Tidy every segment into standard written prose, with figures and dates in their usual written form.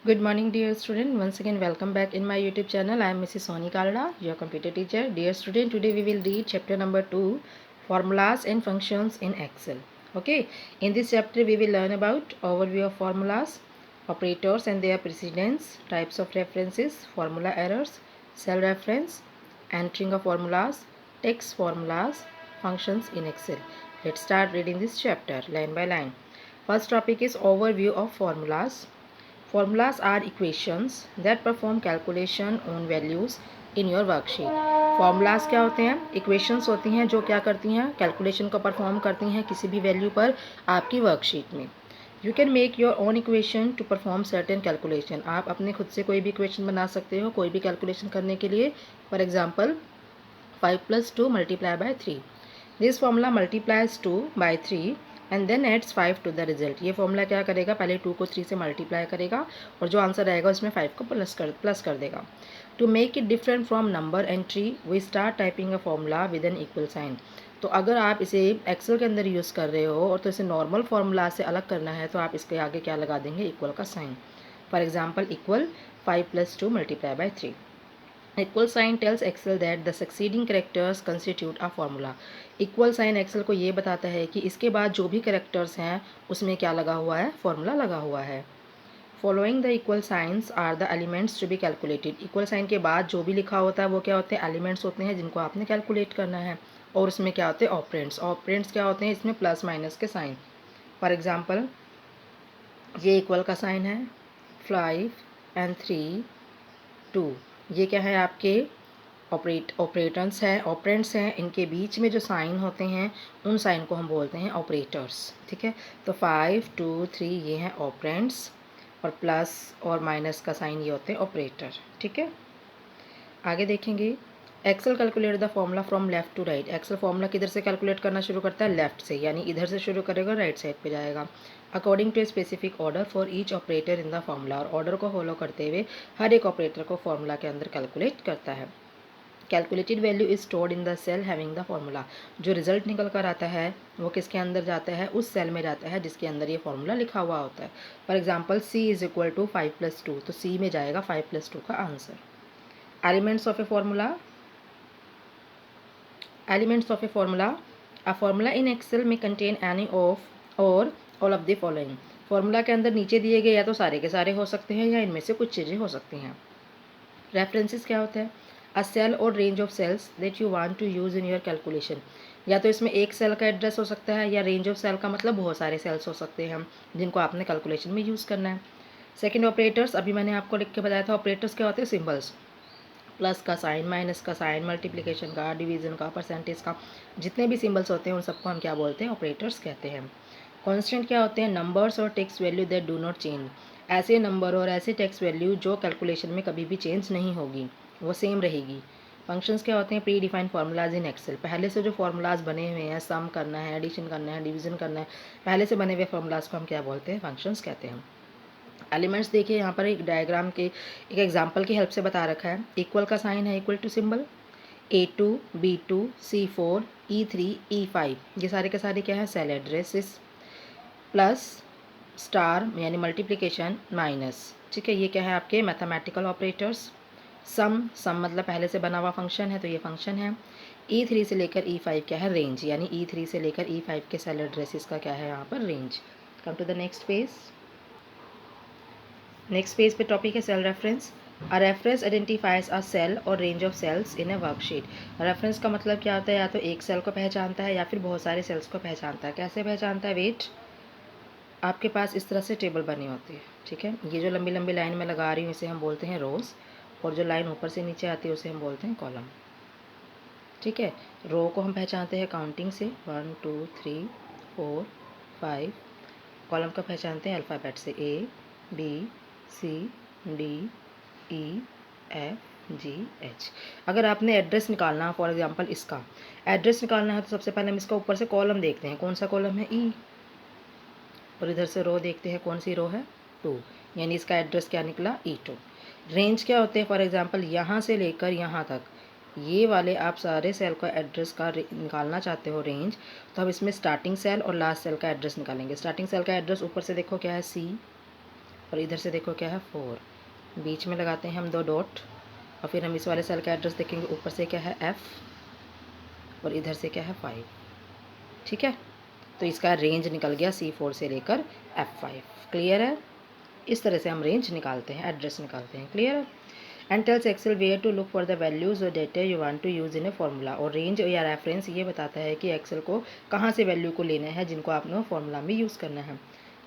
Good morning, dear student. Once again, welcome back in my YouTube channel. I am Mrs. Soni Kalda, your computer teacher. Dear student, today we will read chapter number 2, Formulas and Functions in Excel. Okay, in this chapter we will learn about overview of formulas, operators and their precedence, types of references, formula errors, cell reference, entering of formulas, text formulas, functions in Excel. Let's start reading this chapter line by line. First topic is overview of formulas. Formulas are equations that perform calculation on values in your worksheet. Formulas क्या होते हैं? Equations होती हैं जो क्या करती हैं? Calculation को perform करती हैं किसी भी value पर आपकी worksheet में. You can make your own equation to perform certain calculation. आप अपने खुद से कोई भी equation बना सकते हो कोई भी calculation करने के लिए. For example, 5 plus 2 multiplied by 3. This formula multiplies 2 by 3 and then adds 5 to the result. ये फॉर्मूला क्या करेगा? पहले 2 को 3 से मल्टीप्लाई करेगा और जो आंसर आएगा उसमें 5 को प्लस कर देगा. To make it different from number entry we start typing a formula with an equal sign. तो अगर आप इसे एक्सेल के अंदर यूज़ कर रहे हो और तो इसे नॉर्मल फार्मूला से अलग करना है तो आप इसके आगे क्या लगा देंगे? इक्वल का sign. For example equal 5 plus 2 multiplied by 3. Equal sign tells Excel that the succeeding characters constitute a formula. Equal sign Excel को ये बताता है कि इसके बाद जो भी करेक्टर्स हैं उसमें क्या लगा हुआ है? फार्मूला लगा हुआ है. Following the equal signs are the elements to be calculated. Equal sign के बाद जो भी लिखा होता है वो क्या होते हैं? एलिमेंट्स होते हैं जिनको आपने कैलकुलेट करना है. और उसमें क्या होते हैं? ऑपरेंट्स. ऑपरेंट्स क्या होते हैं? इसमें प्लस माइनस के साइन. फॉर एग्जाम्पल ये इक्वल का साइन है 5 एंड 3 2. ये क्या है? आपके ऑपरेटर्स हैं, ऑपरेंट्स हैं. इनके बीच में जो साइन होते हैं उन साइन को हम बोलते हैं ऑपरेटर्स. ठीक है, तो 5 2 3 ये हैं ऑपरेंट्स और प्लस और माइनस का साइन ये होते हैं ऑपरेटर. ठीक है, आगे देखेंगे. Excel calculate the formula from left to right. Excel formula किधर से कैलकुलेट करना शुरू करता है? लेफ्ट से, यानी इधर से शुरू करेगा राइट साइड पे जाएगा. According to a specific order for each operator in the formula. और ऑर्डर को फॉलो करते हुए हर एक ऑपरेटर को फॉर्मूला के अंदर कैलकुलेट करता है. Calculated value is stored in the cell having the formula. जो रिजल्ट निकल कर आता है वो किसके अंदर जाता है? उस सेल में जाता है जिसके अंदर ये फॉर्मूला लिखा हुआ होता है. For example C is equal to 5 plus 2, तो सी में जाएगा 5 plus 2 का answer. Elements of a formula. Elements of a formula. A formula in Excel may contain any of or all of the following. Formula के अंदर नीचे दिए गए या तो सारे के सारे हो सकते हैं या इनमें से कुछ चीज़ें हो सकती हैं. रेफरेंसेस क्या होता है? अ सेल और range of cells that you want to use in your calculation. या तो इसमें एक सेल का एड्रेस हो सकता है या रेंज ऑफ सेल का मतलब बहुत सारे सेल्स हो सकते हैं जिनको आपने कैलकुलेशन में यूज़ करना है. Second operators. अभी मैंने आपको लिख के बताया था ऑपरेटर्स क्या होते हैं? सिम्बल्स. प्लस का साइन, माइनस का साइन, मल्टीप्लिकेशन का, डिवीज़न का, परसेंटेज का, जितने भी सिंबल्स होते हैं उन सबको हम क्या बोलते हैं? ऑपरेटर्स कहते हैं. कांस्टेंट क्या होते हैं? नंबर्स और text value that do not change. ऐसे नंबर और ऐसे टेक्स्ट वैल्यू जो कैलकुलेशन में कभी भी चेंज नहीं होगी, वो सेम रहेगी. फंक्शंस क्या होते हैं? Predefined formulas in Excel. पहले से जो फार्मूलाज बने हुए हैं, सम करना है, एडिशन करना है, डिवीज़न करना है, पहले से बने हुए फार्मूलाज को हम क्या बोलते हैं? फंक्शंस कहते हैं. एलिमेंट्स देखिए यहाँ पर एक डायग्राम के एक एग्जांपल की हेल्प से बता रखा है. इक्वल का साइन है equal to symbol. A2 B2 C4 E3 E5 ये सारे के सारे क्या है? Cell addresses. प्लस स्टार यानी मल्टीप्लिकेशन माइनस. ठीक है, ये क्या है? आपके मैथमेटिकल ऑपरेटर्स. सम मतलब पहले से बना हुआ फंक्शन है तो ये फंक्शन है. E3 से लेकर E5 क्या है? रेंज, यानी E3 से लेकर E5 के सेल एड्रेसेस का क्या है यहाँ पर? Range. Come to the next page. Next page पे टॉपिक है cell reference. A reference identifies a cell और range of cells in a worksheet. Reference का मतलब क्या होता है? या तो एक सेल को पहचानता है या फिर बहुत सारे सेल्स को पहचानता है. कैसे पहचानता है? वेट, आपके पास इस तरह से टेबल बनी होती है. ठीक है, ये जो लंबी लंबी लाइन में लगा रही हूँ इसे हम बोलते हैं रोज, और जो लाइन ऊपर से नीचे आती है उसे हम बोलते हैं कॉलम. ठीक है, रो को हम पहचानते हैं काउंटिंग से 1 2 3 4 5. कॉलम को पहचानते हैं अल्फ़ाबेट से A B C D E F G H. अगर आपने एड्रेस निकालना, फॉर एग्जांपल इसका एड्रेस निकालना है तो सबसे पहले हम इसका ऊपर से कॉलम देखते हैं. कौन सा कॉलम है? E. और इधर से रो देखते हैं. कौन सी रो है? 2, यानी इसका एड्रेस क्या निकला? E2. रेंज क्या होते हैं? फॉर एग्जांपल यहाँ से लेकर यहाँ तक ये वाले आप सारे सेल का एड्रेस का निकालना चाहते हो रेंज, तो हम इसमें स्टार्टिंग सेल और लास्ट सेल का एड्रेस निकालेंगे. स्टार्टिंग सेल का एड्रेस ऊपर से देखो क्या है? C. और इधर से देखो क्या है 4, बीच में लगाते हैं हम 2 डॉट और फिर हम इस वाले सेल का एड्रेस देखेंगे, ऊपर से क्या है F और इधर से क्या है 5। ठीक है, तो इसका रेंज निकल गया C4 से लेकर F5। क्लियर है? इस तरह से हम रेंज निकालते हैं, एड्रेस निकालते हैं। क्लियर है? And tells Excel where to look for the values और data you want to use in a formula. और रेंज या रेफरेंस ये बताता है कि एक्सेल को कहाँ से वैल्यू को लेना है जिनको आपने फार्मूला में यूज़ करना है।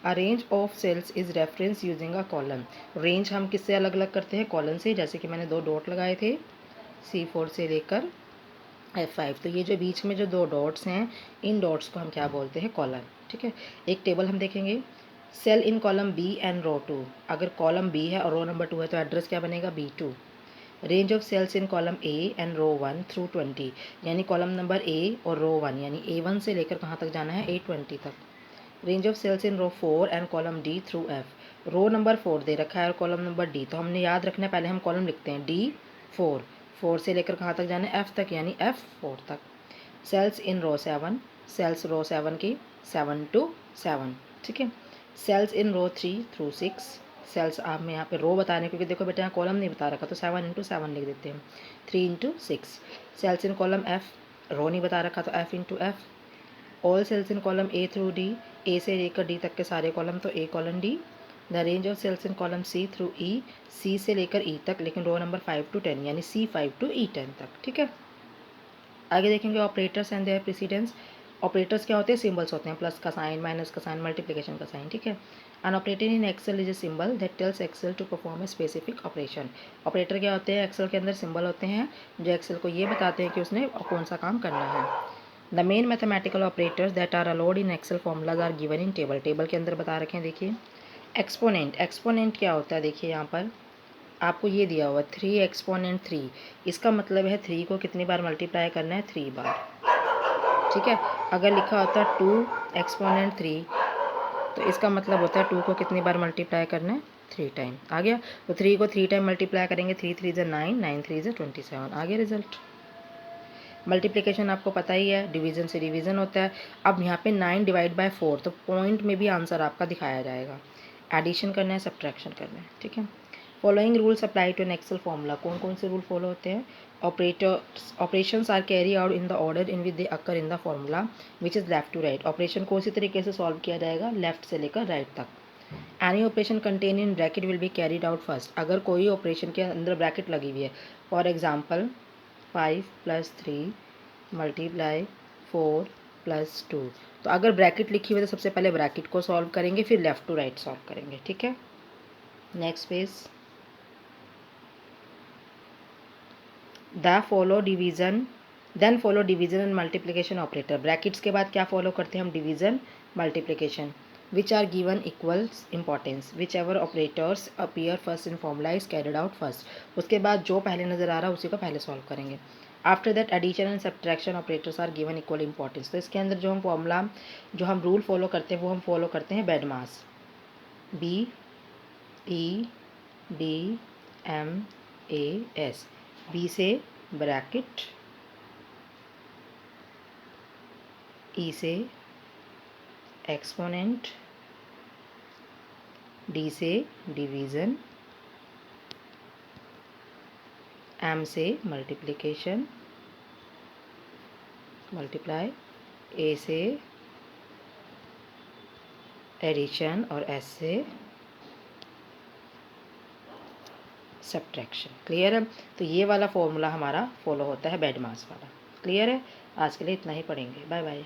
A range of cells is reference using a column. Range हम किससे अलग अलग करते हैं? कॉलम से। जैसे कि मैंने 2 डॉट लगाए थे C4 से लेकर F5, तो ये जो बीच में जो 2 डॉट्स हैं, इन डॉट्स को हम क्या बोलते हैं? कॉलम। ठीक है, एक टेबल हम देखेंगे, cell in column B and row 2। अगर कॉलम B है और रो नंबर 2 है तो एड्रेस क्या बनेगा? B2। Range of cells in column A and row 1 through 20, यानी कॉलम नंबर A और रो 1 यानी A1 से लेकर कहाँ तक जाना है? A20 तक। Range of cells in row 4 and column D through F। Row number 4 दे रखा है और कॉलम नंबर D, तो हमने याद रखना है, पहले हम कॉलम लिखते हैं D4, 4 से लेकर कहाँ तक जाना है? F तक, यानी F4 तक। सेल्स इन रो 7, सेल्स रो 7 की 7 to 7। ठीक है, sales in row 3 through 6। Sales आप में यहाँ पे रो बताने, क्योंकि देखो बेटा यहाँ कॉलम नहीं बता रखा, तो 7 into 7 लिख देते हैं, 3 into 6। Cells in column F, row नहीं बता रखा तो F into F। All cells in column A through D, A से लेकर D तक के सारे कॉलम तो A colon D। The range of cells in column C through E, C से लेकर E तक, लेकिन रो नंबर 5 to 10 यानी C5 to E10 तक। ठीक है, आगे देखेंगे operators and their precedence. Operators क्या होते हैं? सिंबल्स होते हैं, प्लस का साइन, माइनस का साइन, मल्टीप्लिकेशन का साइन। ठीक है, an operator in Excel is a symbol that tells Excel to perform a specific operation. Operator क्या होते हैं? एक्सेल के अंदर सिंबल होते हैं जो एक्सेल को ये बताते हैं कि उसने कौन सा काम करना है। The main mathematical operators that are allowed in Excel formulas are given in table. Table के अंदर बता रखे हैं, देखिए। एक्सपोनेंट, एक्सपोनेंट क्या होता है? देखिए यहाँ पर आपको ये दिया हुआ 3 एक्सपोनेंट 3, इसका मतलब है 3 को कितनी बार मल्टीप्लाई करना है? 3 बार। ठीक है, अगर लिखा होता 2 एक्सपोनेंट 3, तो इसका मतलब होता है 2 को कितनी बार मल्टीप्लाई करना है? 3 टाइम। आ गया, तो 3 को 3 टाइम मल्टीप्लाई करेंगे, 3 3 ज़ा 9, 9 3 ज़ा 27। आ गया रिजल्ट। मल्टीप्लिकेशन आपको पता ही है, डिवीज़न से डिवीज़न होता है। अब यहाँ पे 9 डिवाइड बाय 4, तो पॉइंट में भी आंसर आपका दिखाया जाएगा। एडिशन करना है, सब्ट्रैक्शन करना है। ठीक है, following rules apply to an Excel formula. कौन कौन से रूल फॉलो होते हैं? Operations are carry out in the order in which they occur in the formula which is left to right. Operation को उसी तरीके से सॉल्व किया जाएगा, लेफ्ट से लेकर राइट तक। Any operation contain in bracket will be carried out first. अगर कोई ऑपरेशन के अंदर ब्रैकेट लगी हुई है, फॉर एग्जाम्पल 5 + 3 मल्टीप्लाई 4 + 2, तो अगर ब्रैकेट लिखी हुई है तो सबसे पहले ब्रैकेट को सॉल्व करेंगे, फिर लेफ्ट टू राइट सॉल्व करेंगे। ठीक है, next page. Then follow division and multiplication operator. Brackets के बाद क्या फॉलो करते हैं हम? Division, multiplication. Which are given equals importance, whichever operators appear first in formula is carried out first. उसके बाद जो पहले नजर आ रहा है उसी को पहले सॉल्व करेंगे। After that addition and subtraction operators are given equal importance. तो इसके अंदर जो हम फॉर्मूला, जो हम रूल फॉलो करते हैं वो हम फॉलो करते हैं BEDMAS, BEDMAS। बी से ब्रैकेट, ई से एक्सपोनेंट, डी से डिवीज़न, एम से मल्टीप्लिकेशन, मल्टीप्लाई, ए से एडिशन और एस से सब्ट्रैक्शन। क्लियर है? तो ये वाला फॉर्मूला हमारा फॉलो होता है BEDMAS वाला। क्लियर है? आज के लिए इतना ही पढ़ेंगे। Bye bye.